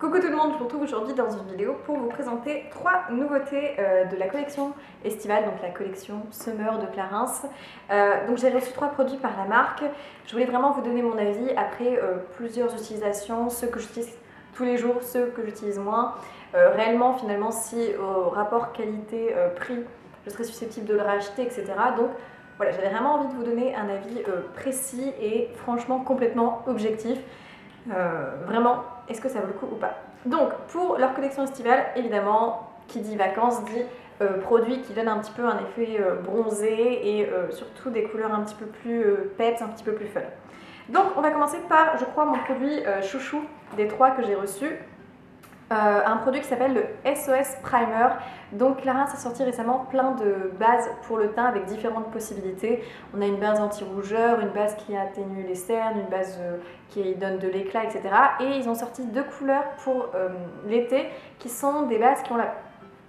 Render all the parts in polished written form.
Coucou tout le monde, je vous retrouve aujourd'hui dans une vidéo pour vous présenter 3 nouveautés de la collection estivale, donc la collection Summer de Clarins. Donc j'ai reçu 3 produits par la marque. Je voulais vraiment vous donner mon avis après plusieurs utilisations, ceux que j'utilise tous les jours, ceux que j'utilise moins. Réellement finalement si au rapport qualité-prix je serais susceptible de le racheter, etc. Donc voilà, j'avais vraiment envie de vous donner un avis précis et franchement complètement objectif. Vraiment, est-ce que ça vaut le coup ou pas? Donc, pour leur collection estivale, évidemment, qui dit vacances dit produits qui donnent un petit peu un effet bronzé et surtout des couleurs un petit peu plus peps, un petit peu plus fun. Donc, on va commencer par, je crois, mon produit chouchou des 3 que j'ai reçus. Un produit qui s'appelle le SOS Primer. Donc Clarins a sorti récemment plein de bases pour le teint avec différentes possibilités. On a une base anti-rougeur, une base qui atténue les cernes, une base qui donne de l'éclat, etc. Et ils ont sorti 2 couleurs pour l'été qui sont des bases qui ont la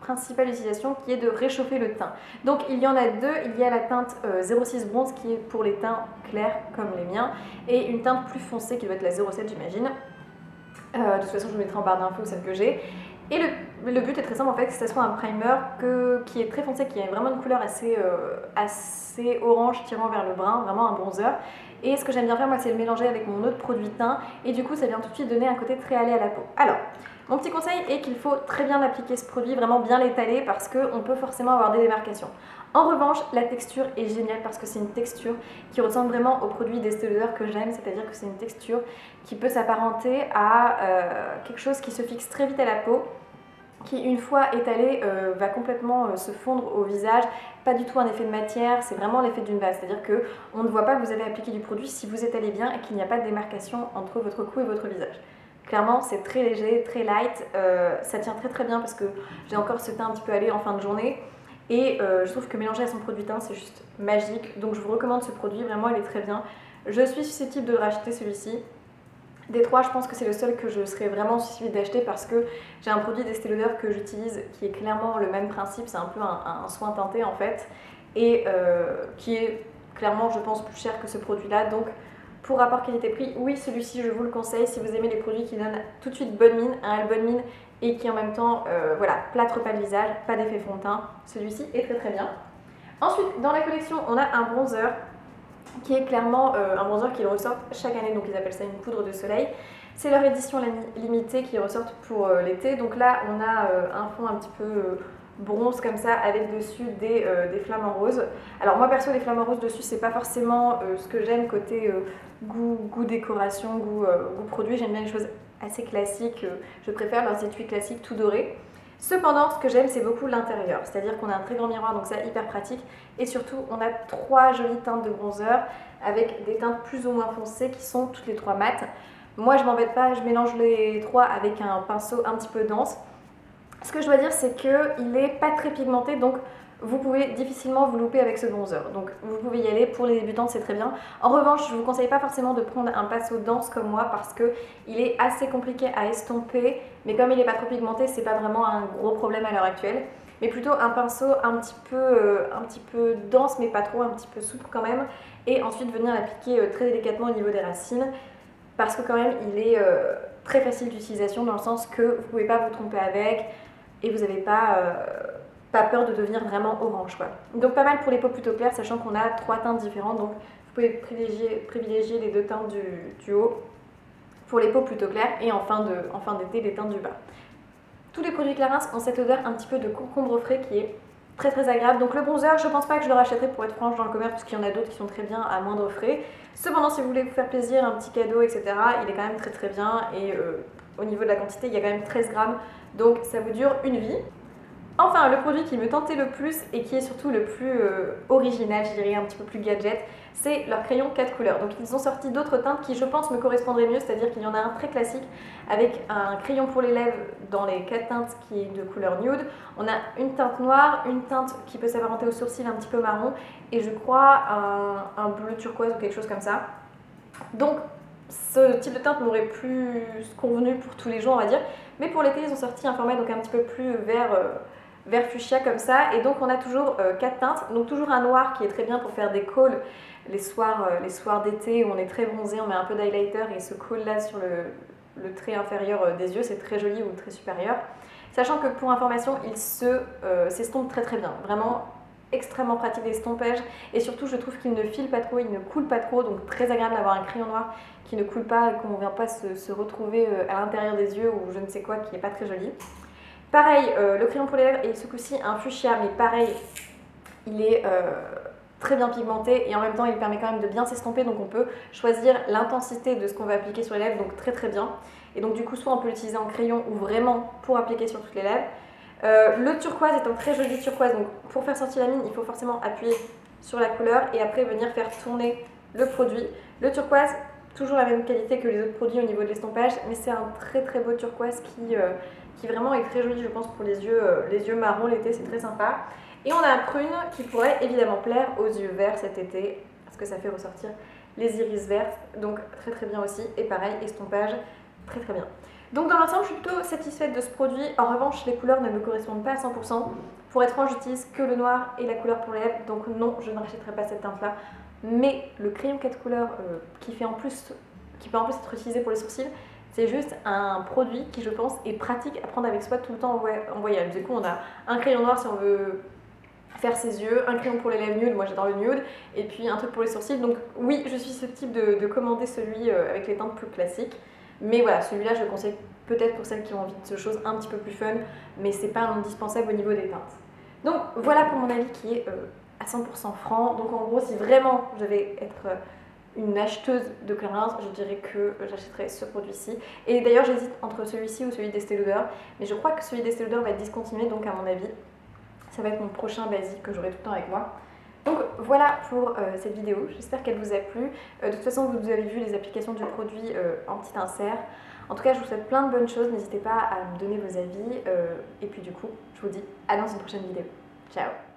principale utilisation qui est de réchauffer le teint. Donc il y en a 2, il y a la teinte 06 bronze qui est pour les teints clairs comme les miens et une teinte plus foncée qui doit être la 07 j'imagine. De toute façon je vous mettrai en barre d'infos celle que j'ai. Et le but est très simple en fait, que ce soit un primer qui est très foncé, qui a vraiment une couleur assez orange tirant vers le brun, vraiment un bronzer. Et ce que j'aime bien faire moi c'est le mélanger avec mon autre produit teint et du coup ça vient tout de suite donner un côté très allé à la peau. Alors, mon petit conseil est qu'il faut très bien appliquer ce produit, vraiment bien l'étaler parce qu'on peut forcément avoir des démarcations. En revanche, la texture est géniale parce que c'est une texture qui ressemble vraiment au produit d'Estée Lauder que j'aime, c'est-à-dire que c'est une texture qui peut s'apparenter à quelque chose qui se fixe très vite à la peau, qui une fois étalé va complètement se fondre au visage, pas du tout un effet de matière, c'est vraiment l'effet d'une base, c'est-à-dire qu'on ne voit pas que vous avez appliqué du produit si vous étalez bien et qu'il n'y a pas de démarcation entre votre cou et votre visage. Clairement c'est très léger, très light, ça tient très bien parce que j'ai encore ce teint un petit peu allé en fin de journée. Et je trouve que mélanger à son produit teint c'est juste magique, donc je vous recommande ce produit, vraiment il est très bien. Je suis susceptible de le racheter celui-ci. Des 3 je pense que c'est le seul que je serais vraiment susceptible d'acheter parce que j'ai un produit d'Estée Lauder que j'utilise qui est clairement le même principe, c'est un peu un soin teinté en fait, et qui est clairement je pense plus cher que ce produit là, donc pour rapport qualité-prix, oui celui-ci je vous le conseille si vous aimez les produits qui donnent tout de suite bonne mine, un bonne mine et qui en même temps voilà, plâtre pas le visage, pas d'effet fond de teint, celui-ci est très bien. Ensuite dans la collection on a un bronzer qui est clairement un bronzer qu'ils ressortent chaque année, donc ils appellent ça une poudre de soleil. C'est leur édition limitée qui ressortent pour l'été, donc là on a un fond un petit peu bronze comme ça avec dessus des flamants roses. Alors moi perso les flamants roses dessus c'est pas forcément ce que j'aime côté goût décoration, goût produit, j'aime bien les choses assez classiques, je préfère leurs étuis classiques tout dorés. Cependant, ce que j'aime, c'est beaucoup l'intérieur, c'est-à-dire qu'on a un très grand miroir, donc c'est hyper pratique. Et surtout, on a 3 jolies teintes de bronzer avec des teintes plus ou moins foncées qui sont toutes les 3 mates. Moi, je m'embête pas, je mélange les 3 avec un pinceau un petit peu dense. Ce que je dois dire, c'est qu'il n'est pas très pigmenté, donc vous pouvez difficilement vous louper avec ce bronzer. Donc vous pouvez y aller, pour les débutantes c'est très bien. En revanche, je ne vous conseille pas forcément de prendre un pinceau dense comme moi parce qu'il est assez compliqué à estomper, mais comme il n'est pas trop pigmenté, c'est pas vraiment un gros problème à l'heure actuelle. Mais plutôt un pinceau un petit peu dense, mais pas trop, un petit peu souple quand même. Et ensuite venir l'appliquer très délicatement au niveau des racines parce que quand même il est très facile d'utilisation dans le sens que vous ne pouvez pas vous tromper avec et vous n'avez pas peur de devenir vraiment orange quoi. Donc pas mal pour les peaux plutôt claires, sachant qu'on a 3 teintes différentes, donc vous pouvez privilégier les 2 teintes du haut pour les peaux plutôt claires et en fin d'été les teintes du bas. Tous les produits Clarins ont cette odeur un petit peu de concombre frais qui est très agréable. Donc le bronzer, je pense pas que je le rachèterai pour être franche dans le commerce parce qu'il y en a d'autres qui sont très bien à moindre frais. Cependant, si vous voulez vous faire plaisir, un petit cadeau, etc., il est quand même très bien et au niveau de la quantité, il y a quand même 13 grammes, donc ça vous dure une vie. Enfin, le produit qui me tentait le plus et qui est surtout le plus original, je dirais un petit peu plus gadget, c'est leur crayon 4 couleurs. Donc ils ont sorti d'autres teintes qui je pense me correspondraient mieux, c'est-à-dire qu'il y en a un très classique avec un crayon pour les lèvres dans les 4 teintes qui est de couleur nude. On a une teinte noire, une teinte qui peut s'apparenter au sourcil un petit peu marron et je crois un bleu turquoise ou quelque chose comme ça. Donc ce type de teinte m'aurait plus convenu pour tous les jours on va dire, mais pour l'été ils ont sorti un format donc un petit peu plus vert fuchsia comme ça, et donc on a toujours 4 teintes, donc toujours un noir qui est très bien pour faire des calls les soirs d'été où on est très bronzé, on met un peu d'highlighter et ce call là sur le trait inférieur des yeux, c'est très joli, ou le trait supérieur. Sachant que pour information, il s'estompe très bien, vraiment extrêmement pratique d'estompage, et surtout je trouve qu'il ne file pas trop, il ne coule pas trop, donc très agréable d'avoir un crayon noir qui ne coule pas et qu'on ne vient pas se retrouver à l'intérieur des yeux ou je ne sais quoi, qui n'est pas très joli. Pareil, le crayon pour les lèvres est ce coup-ci un fuchsia, mais pareil, il est très bien pigmenté et en même temps il permet quand même de bien s'estomper, donc on peut choisir l'intensité de ce qu'on va appliquer sur les lèvres, donc très bien. Et donc du coup soit on peut l'utiliser en crayon ou vraiment pour appliquer sur toutes les lèvres. Le turquoise est un très joli turquoise, donc pour faire sortir la mine il faut forcément appuyer sur la couleur et après venir faire tourner le produit. Le turquoise, toujours la même qualité que les autres produits au niveau de l'estompage, mais c'est un très beau turquoise qui vraiment est très joli, je pense, pour les yeux marrons l'été, c'est très sympa. Et on a un prune qui pourrait évidemment plaire aux yeux verts cet été, parce que ça fait ressortir les iris verts, donc très bien aussi. Et pareil, estompage, très bien. Donc dans l'ensemble, je suis plutôt satisfaite de ce produit. En revanche, les couleurs ne me correspondent pas à 100%. Pour être franc, j'utilise que le noir et la couleur pour les lèvres, donc non, je ne rachèterai pas cette teinte-là. Mais le crayon 4 couleurs qui peut en plus être utilisé pour les sourcils, c'est juste un produit qui, je pense, est pratique à prendre avec soi tout le temps en voyage. Du coup, on a un crayon noir si on veut faire ses yeux, un crayon pour les lèvres nude, moi j'adore le nude, et puis un truc pour les sourcils. Donc oui, je suis susceptible de commander celui avec les teintes plus classiques. Mais voilà, celui-là, je le conseille peut-être pour celles qui ont envie de choses un petit peu plus fun, mais c'est pas indispensable au niveau des teintes. Donc voilà pour mon avis qui est à 100% franc. Donc en gros, si vraiment je devais être une acheteuse de Clarins, je dirais que j'achèterais ce produit-ci. Et d'ailleurs, j'hésite entre celui-ci ou celui d'Estée Lauder, mais je crois que celui d'Estée Lauder va être discontinué, donc à mon avis, ça va être mon prochain basique que j'aurai tout le temps avec moi. Donc voilà pour cette vidéo, j'espère qu'elle vous a plu. De toute façon, vous avez vu les applications du produit en petit insert. En tout cas, je vous souhaite plein de bonnes choses, n'hésitez pas à me donner vos avis. Et puis du coup, je vous dis à dans une prochaine vidéo. Ciao!